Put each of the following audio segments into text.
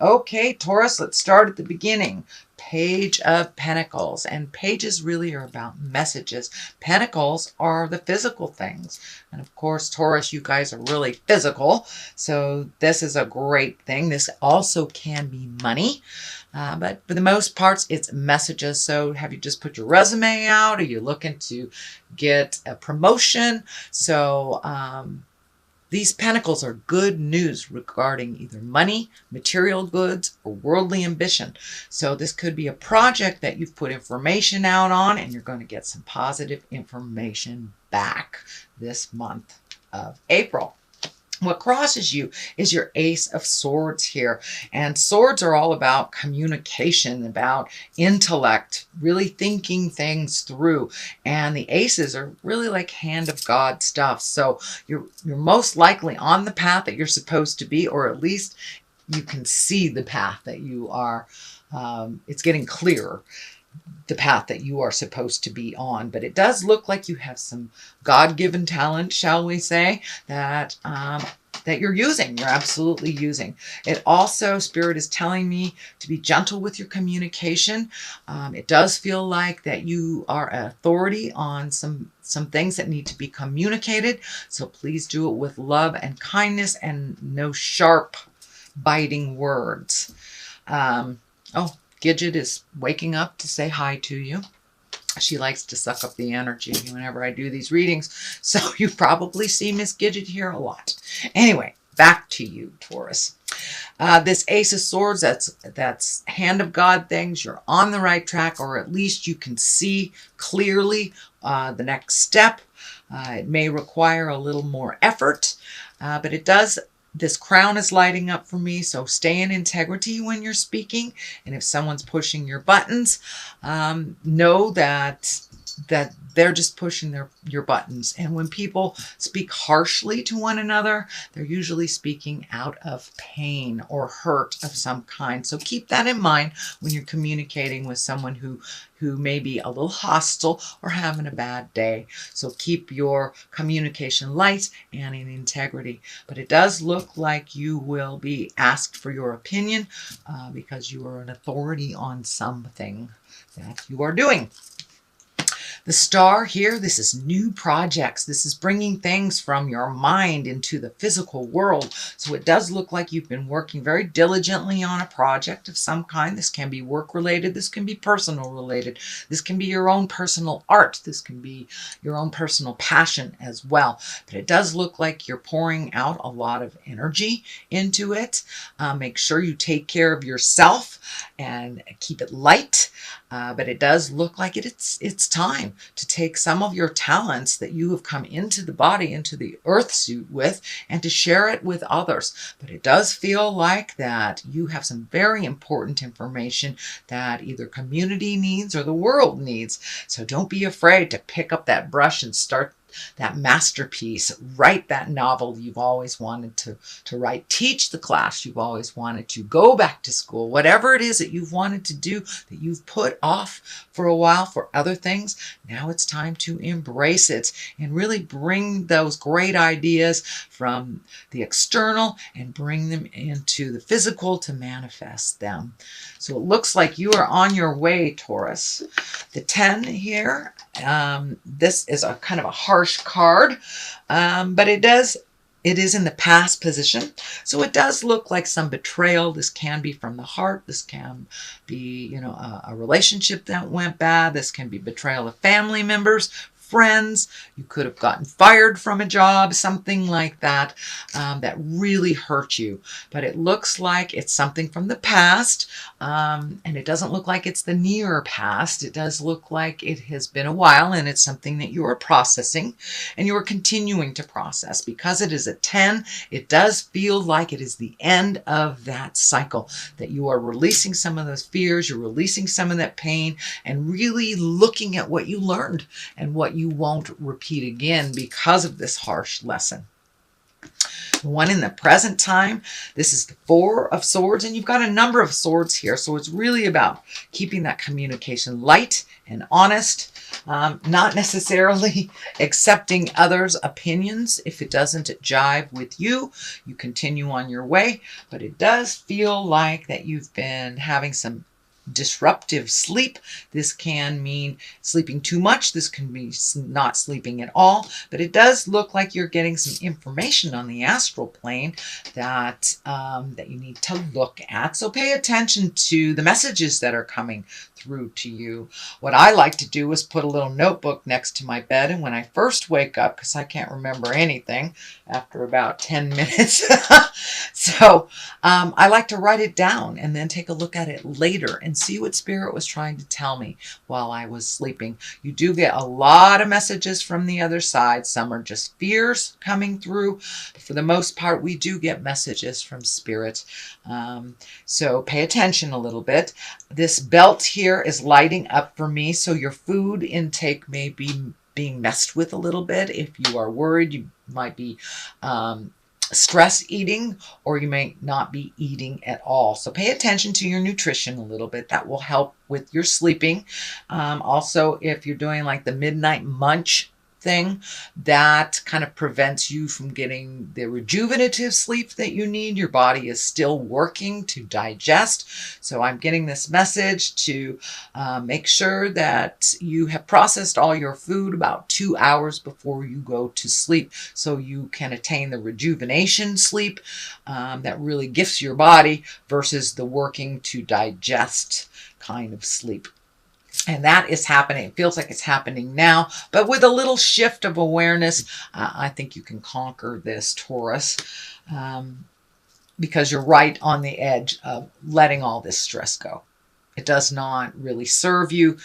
Okay, Taurus, let's start at the beginning. Page of Pentacles. And pages really are about messages. Pentacles are the physical things. And of course, Taurus, you guys are really physical. So this is a great thing. This also can be money. But for the most parts, it's messages. So have you just put your resume out? Are you looking to get a promotion? So these pentacles are good news regarding either money, material goods, or worldly ambition. So this could be a project that you've put information out on, and you're going to get some positive information back this month of April. What crosses you is your Ace of Swords here. And swords are all about communication, about intellect, really thinking things through. And the aces are really like hand of God stuff. So you're most likely on the path that you're supposed to be, or at least you can see the path that you are. It's getting clearer, the path that you are supposed to be on. But it does look like you have some God-given talent, shall we say, that you're using. You're absolutely using. It also, Spirit is telling me to be gentle with your communication. It does feel like that you are an authority on some things that need to be communicated. So please do it with love and kindness and no sharp, biting words. Oh, Gidget is waking up to say hi to you. She likes to suck up the energy whenever I do these readings. So you probably see Miss Gidget here a lot. Anyway, back to you, Taurus. This Ace of Swords, that's hand of God things. You're on the right track, or at least you can see clearly the next step. It may require a little more effort, but it does. This crown is lighting up for me, so stay in integrity when you're speaking. And if someone's pushing your buttons, know that they're just pushing your buttons. And when people speak harshly to one another, they're usually speaking out of pain or hurt of some kind. So keep that in mind when you're communicating with someone who may be a little hostile or having a bad day. So keep your communication light and in integrity. But it does look like you will be asked for your opinion because you are an authority on something that you are doing. The star here, this is new projects. This is bringing things from your mind into the physical world. So it does look like you've been working very diligently on a project of some kind. This can be work related. This can be personal related. This can be your own personal art. This can be your own personal passion as well. But it does look like you're pouring out a lot of energy into it. Make sure you take care of yourself and keep it light. But it does look like it's time to take some of your talents that you have come into the body, into the earth suit with, and to share it with others. But it does feel like that you have some very important information that either community needs or the world needs. So don't be afraid to pick up that brush and start that masterpiece. Write that novel you've always wanted to write. Teach the class you've always wanted to. Go back to school. Whatever it is that you've wanted to do that you've put off for a while for other things, now it's time to embrace it and really bring those great ideas from the external and bring them into the physical to manifest them. So it looks like you are on your way, Taurus. The 10 here, this is a kind of a harsh card, but it is in the past position. So it does look like some betrayal. This can be from the heart. This can be, a relationship that went bad. This can be betrayal of family members, friends. You could have gotten fired from a job, something like that, that really hurt you. But it looks like it's something from the past, and it doesn't look like it's the near past. It does look like it has been a while, and it's something that you are processing, and you are continuing to process. Because it is a 10, it does feel like it is the end of that cycle, that you are releasing some of those fears, you're releasing some of that pain, and really looking at what you learned and what you won't repeat again because of this harsh lesson. One in the present time. This is the Four of Swords, and you've got a number of swords here. So it's really about keeping that communication light and honest, not necessarily accepting others' opinions. If it doesn't jive with you, you continue on your way. But it does feel like that you've been having some disruptive sleep. This can mean sleeping too much. This can be not sleeping at all. But it does look like you're getting some information on the astral plane that that you need to look at. So pay attention to the messages that are coming through to you. What I like to do is put a little notebook next to my bed, and when I first wake up, because I can't remember anything after about 10 minutes, so I like to write it down and then take a look at it later and see what Spirit was trying to tell me while I was sleeping. You do get a lot of messages from the other side. Some are just fears coming through. But for the most part, we do get messages from Spirit. So pay attention a little bit. This belt here is lighting up for me, so your food intake may be being messed with a little bit. If you are worried, you might be stress eating, or you may not be eating at all. So pay attention to your nutrition a little bit. That will help with your sleeping. Also, if you're doing like the midnight munch thing, that kind of prevents you from getting the rejuvenative sleep that you need. Your body is still working to digest. So I'm getting this message to make sure that you have processed all your food about 2 hours before you go to sleep, so you can attain the rejuvenation sleep that really gifts your body versus the working to digest kind of sleep. And that is happening. It feels like it's happening now. But with a little shift of awareness, I think you can conquer this, Taurus, because you're right on the edge of letting all this stress go. It does not really serve you,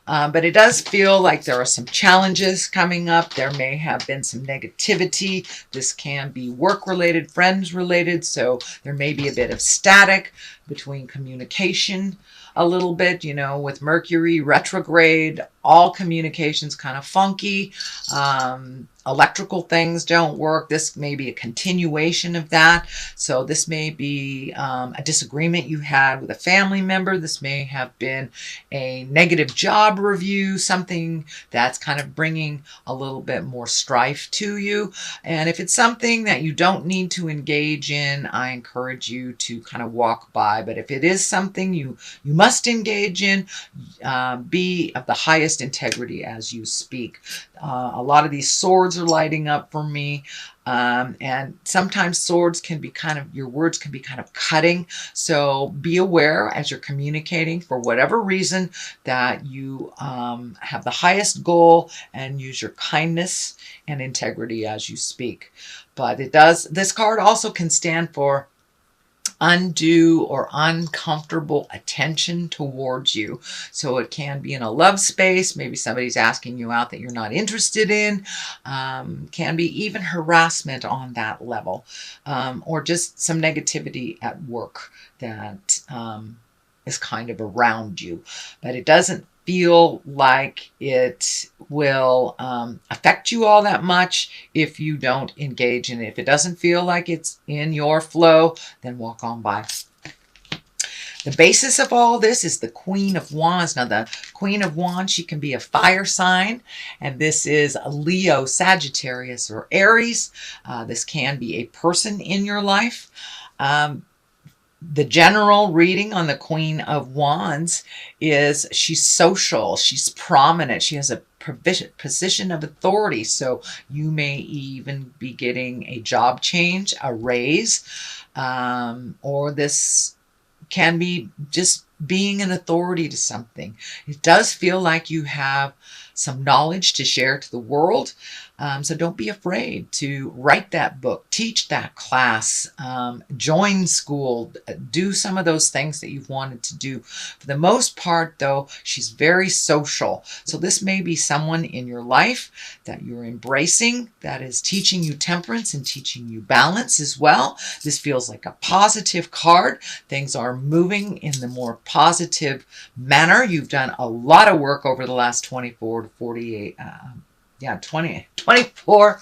but it does feel like there are some challenges coming up. There may have been some negativity. This can be work-related, friends-related, so there may be a bit of static between communication a little bit, you know, with Mercury retrograde, all communications kind of funky. Electrical things don't work. This may be a continuation of that. So this may be a disagreement you had with a family member. This may have been a negative job review, something that's kind of bringing a little bit more strife to you. And if it's something that you don't need to engage in, I encourage you to kind of walk by. But if it is something you must engage in, be of the highest integrity as you speak. A lot of these swords are lighting up for me. And sometimes swords can be kind of, your words can be kind of cutting. So be aware as you're communicating, for whatever reason, that you have the highest goal, and use your kindness and integrity as you speak. But it does, this card also can stand for undue or uncomfortable attention towards you. So it can be in a love space. Maybe somebody's asking you out that you're not interested in. Can be even harassment on that level, or just some negativity at work that is kind of around you. But it doesn't feel like it will affect you all that much if you don't engage in it. If it doesn't feel like it's in your flow, then walk on by. The basis of all this is the Queen of Wands. Now, the Queen of Wands, she can be a fire sign, and this is a Leo, Sagittarius, or Aries. This can be a person in your life. The general reading on the Queen of Wands is she's social, she's prominent, she has a position of authority. So you may even be getting a job change, a raise, or this can be just being an authority to something. It does feel like you have some knowledge to share to the world. So don't be afraid to write that book, teach that class, join school, do some of those things that you've wanted to do. For the most part, though, she's very social. So this may be someone in your life that you're embracing, that is teaching you temperance and teaching you balance as well. This feels like a positive card. Things are moving in the more positive manner. You've done a lot of work over the last 24 to 48 yeah, 24,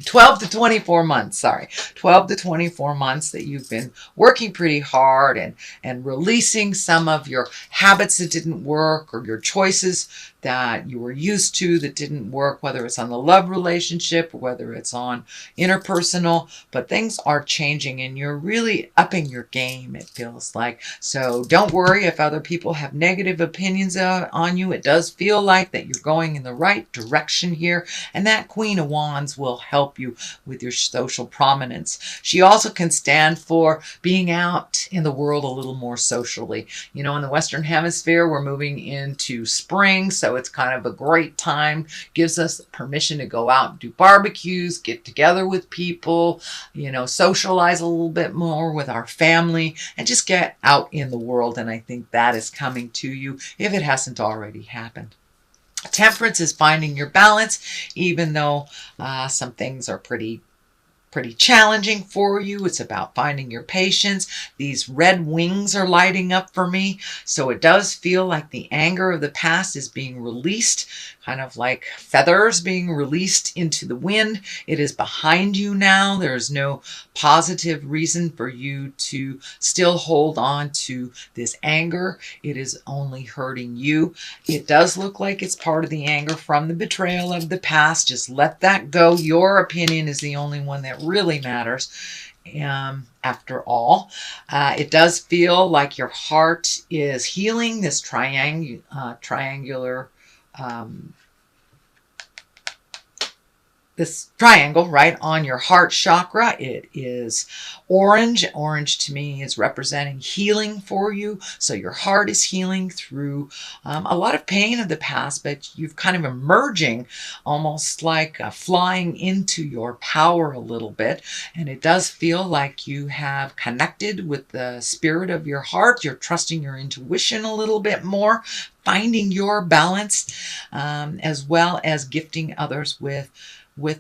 12 to 24 months, sorry. 12 to 24 months that you've been working pretty hard and releasing some of your habits that didn't work or your choices that you were used to that didn't work, whether it's on the love relationship, whether it's on interpersonal, but things are changing and you're really upping your game, it feels like. So don't worry if other people have negative opinions on you. It does feel like that you're going in the right direction here, and that Queen of Wands will help you with your social prominence. She also can stand for being out in the world a little more socially. You know, in the Western Hemisphere, we're moving into spring, so it's kind of a great time. Gives us permission to go out and do barbecues, get together with people, you know, socialize a little bit more with our family, and just get out in the world. And I think that is coming to you if it hasn't already happened. Temperance is finding your balance, even though some things are pretty challenging for you. It's about finding your patience. These red wings are lighting up for me. So it does feel like the anger of the past is being released, kind of like feathers being released into the wind. It is behind you now. There's no positive reason for you to still hold on to this anger. It is only hurting you. It does look like it's part of the anger from the betrayal of the past. Just let that go. Your opinion is the only one that really matters. After all, it does feel like your heart is healing. This triangular this triangle right on your heart chakra. It is orange. Orange to me is representing healing for you. So your heart is healing through a lot of pain of the past, but you've kind of emerging almost like flying into your power a little bit. And it does feel like you have connected with the spirit of your heart. You're trusting your intuition a little bit more, finding your balance, as well as gifting others with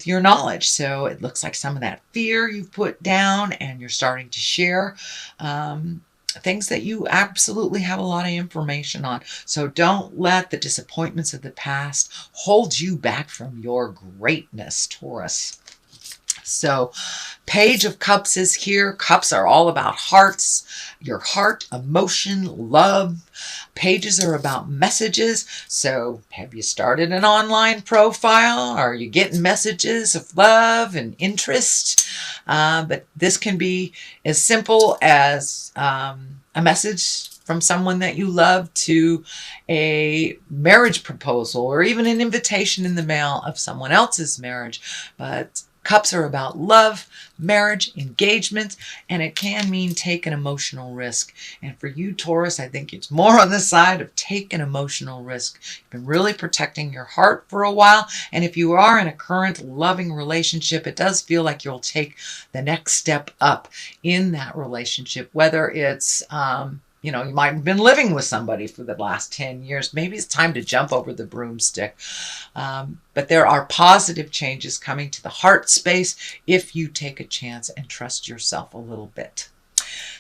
your knowledge. So it looks like some of that fear you've put down and you're starting to share things that you absolutely have a lot of information on. So don't let the disappointments of the past hold you back from your greatness, Taurus. So Page of Cups is here. Cups are all about hearts, your heart, emotion, love. Pages are about messages. So have you started an online profile? Are you getting messages of love and interest? But this can be as simple as a message from someone that you love to a marriage proposal or even an invitation in the mail of someone else's marriage. But Cups are about love, marriage, engagement, and it can mean take an emotional risk. And for you, Taurus, I think it's more on the side of take an emotional risk. You've been really protecting your heart for a while, and if you are in a current loving relationship, it does feel like you'll take the next step up in that relationship, whether it's you know, you might have been living with somebody for the last 10 years. Maybe it's time to jump over the broomstick. But there are positive changes coming to the heart space if you take a chance and trust yourself a little bit.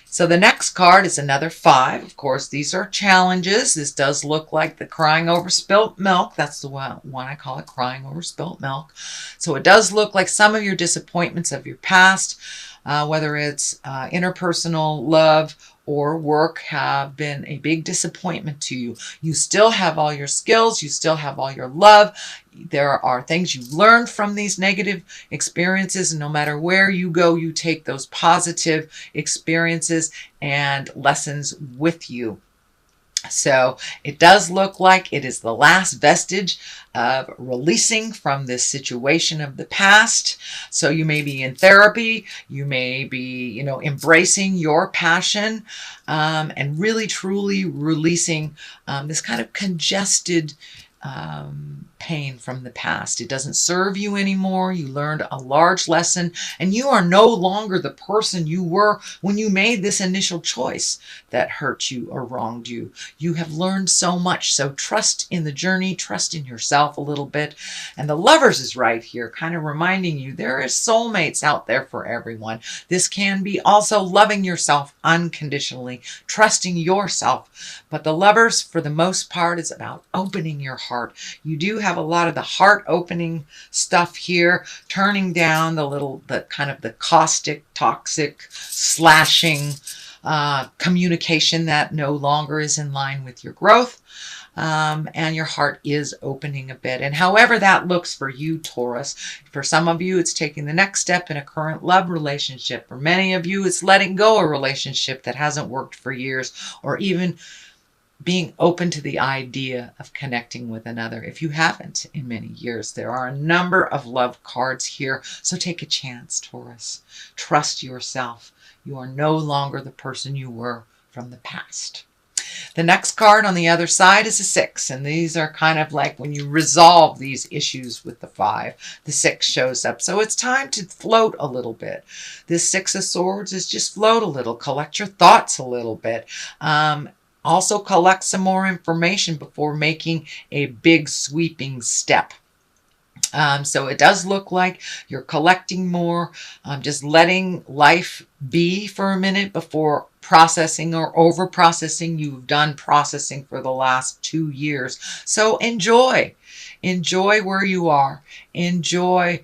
So the next card is another 5. Of course, these are challenges. This does look like the crying over spilt milk. That's the one I call it, crying over spilt milk. So it does look like some of your disappointments of your past, whether it's interpersonal love or work, have been a big disappointment to you. You still have all your skills. You still have all your love. There are things you learned from these negative experiences, and no matter where you go, you take those positive experiences and lessons with you. So it does look like it is the last vestige of releasing from this situation of the past. So you may be in therapy, you may be, you know, embracing your passion and really truly releasing this kind of congested pain from the past. It doesn't serve you anymore. You learned a large lesson, and you are no longer the person you were when you made this initial choice that hurt you or wronged you. You have learned so much. So trust in the journey, trust in yourself a little bit. And the Lovers is right here, kind of reminding you there is soulmates out there for everyone. This can be also loving yourself unconditionally, trusting yourself. But the Lovers, for the most part, is about opening your heart. You do have a lot of the heart opening stuff here, turning down the kind of the caustic, toxic, slashing communication that no longer is in line with your growth. And your heart is opening a bit. And however that looks for you, Taurus, for some of you, it's taking the next step in a current love relationship. For many of you, it's letting go a relationship that hasn't worked for years, or even being open to the idea of connecting with another if you haven't in many years. There are a number of love cards here, so take a chance, Taurus. Trust yourself. You are no longer the person you were from the past. The next card on the other side is a 6, and these are kind of like when you resolve these issues with the 5, the 6 shows up. So it's time to float a little bit. This 6 of Swords is just float a little, collect your thoughts a little bit. Also collect some more information before making a big sweeping step. So it does look like you're collecting more, just letting life be for a minute before processing or over processing. You've done processing for the last 2 years. So enjoy where you are. Enjoy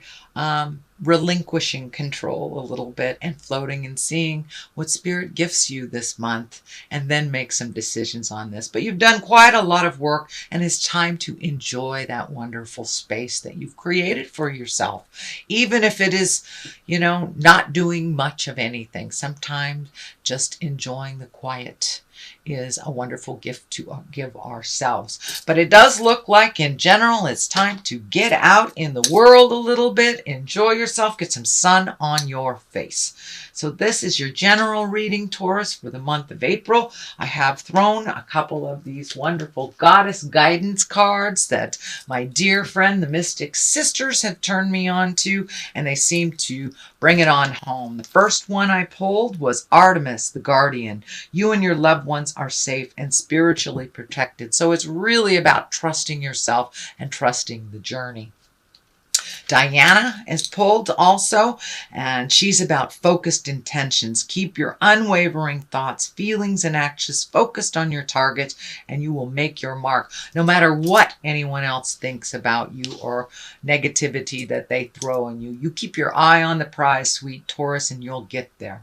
relinquishing control a little bit and floating and seeing what Spirit gifts you this month, and then make some decisions on this. But you've done quite a lot of work, and it's time to enjoy that wonderful space that you've created for yourself, even if it is, not doing much of anything. Sometimes just enjoying the quiet is a wonderful gift to give ourselves. But it does look like, in general, it's time to get out in the world a little bit, enjoy yourself, get some sun on your face. So this is your general reading, Taurus, for the month of April. I have thrown a couple of these wonderful goddess guidance cards that my dear friend, the Mystic Sisters, have turned me on to, and they seem to bring it on home. The first one I pulled was Artemis, the Guardian. You and your loved ones are safe and spiritually protected. So it's really about trusting yourself and trusting the journey. Diana is pulled also, and she's about focused intentions. Keep your unwavering thoughts, feelings, and actions focused on your target, and you will make your mark, no matter what anyone else thinks about you or negativity that they throw on you. You keep your eye on the prize, sweet Taurus, and you'll get there.